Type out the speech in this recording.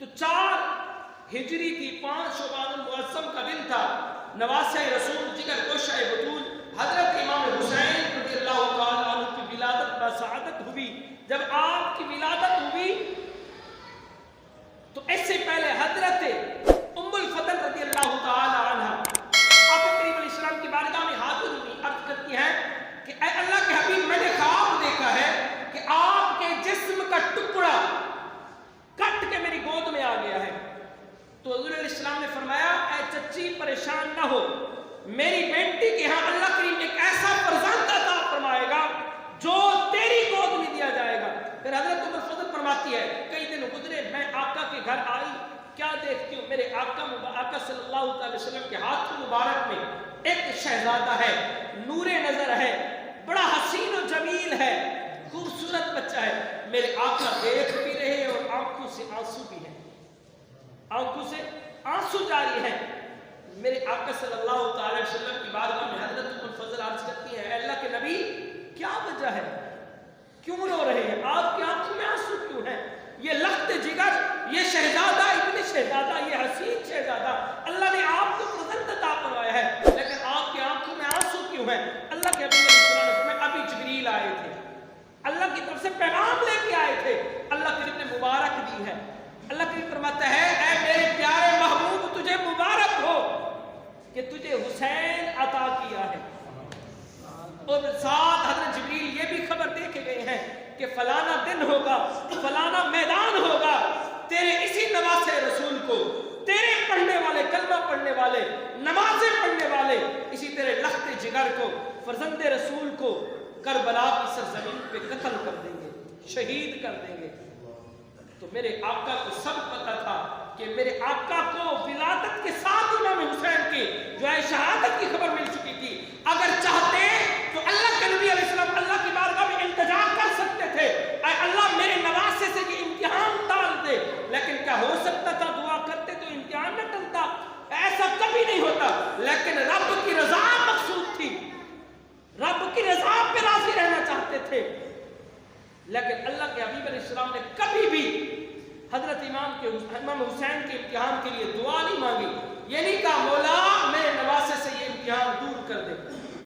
تو 4 ہجری کی 5 شعبان المعظم کا دن تھا. نواسہ رسول جگر گوشہ بطول حضرت امام حسین رضی اللہ تعالیٰ عنہ کی ولادت بسعادت ہوئی. جب آپ کی ولادت ہوئی تو اس سے پہلے حضرت ام الفضل رضی اللہ تعالیٰ عنہ آقا کریم علیہ السلام کی بارگاہ میں حاضر ہوئی. عرض کرتی ہیں کہ اے اللہ کے حبیب، میں نے خواب دیکھا ہے کہ آپ کے جسم کا ٹکڑا کٹ کے میری گود میں آ گیا ہے. تو حضور علیہ السلام نے فرمایا اے چچی پریشان نہ ہو، میری بیٹی کے ہاں اللہ کریم ایک ایسا فرزند عطا فرمائے گا جو تیری گود میں دیا جائے گا. پھر حضرت ام الفضل فرماتی ہے کئی دن گزرے، میں آقا کے گھر آئی، کیا دیکھتی ہوں میرے آقا صلی اللہ علیہ وسلم کے ہاتھ مبارک میں ایک شہزادہ ہے، نور نظر ہے، بڑا حسین و جمیل ہے، خوبصورت بچہ ہے. میرے آقا دیکھ بھی رہے اور آنکھوں سے آنسو بھی ہیں، آنکھوں سے آنسو جاری ہیں. میرے آقا صلی اللہ تعالی وسلم کی بارگاہ میں حضرت ام الفضل عرض کرتی ہے اے اللہ کے نبی، کیا وجہ ہے، کیوں رو رہے ہیں، آپ کی آنکھوں میں آنسو کیوں ہیں؟ یہ لخت جگر، یہ شہزادہ، ابن شہزادہ، یہ حسین شہزادہ اللہ نے آپ کو فرزند عطا فرمایا ہے، لیکن آپ کی آنکھوں میں آنسو کیوں ہیں؟ اللہ کے حبیب علیہ السلام نے ابھی جبریل آئے تھے، اللہ کی طرف سے پیغام لے کے آئے تھے، اللہ کریم نے مبارک دی ہے. اللہ کریم فرماتا ہے اے میرے پیارے محبوب، تجھے مبارک ہو کہ تجھے حسین عطا کیا ہے. اور ساتھ حضرت جبریل یہ بھی خبر دے کے گئے ہیں کہ فلانا دن ہوگا، فلانا میدان ہوگا، تیرے اسی نواسہ رسول کو، تیرے پڑھنے والے، کلمہ پڑھنے والے، نمازیں پڑھنے والے، اسی تیرے لخت جگر کو، فرزند رسول کو کربلا کی سرزمین پہ قتل کر دیں گے، شہید کر دیں گے. تو میرے آقا کو سب پتا تھا کہ میرے آقا کو ولادت کے ساتھ امام حسین کی جو ہے شہادت کی خبر مل چکی تھی. اگر چاہتے تو اللہ کے نبی علیہ السلام اللہ کی بارگاہ میں التجا کر سکتے تھے اے اللہ میرے نواسے سے یہ امتحان ٹال دے، لیکن کیا ہو سکتا تھا دعا کرتے تو امتحان نہ ٹلتا؟ ایسا کبھی نہیں ہوتا. لیکن رب کی رضا مقصود تھی، رب کی رضا پہ راضی رہنا چاہتے تھے. لیکن اللہ کے حبیب علیہ السلام نے کبھی بھی حضرت امام حسین کے امتحان کے لیے دعا نہیں مانگی. یہ نہیں کہا مولا میرے نواسے سے یہ امتحان دور کر دے.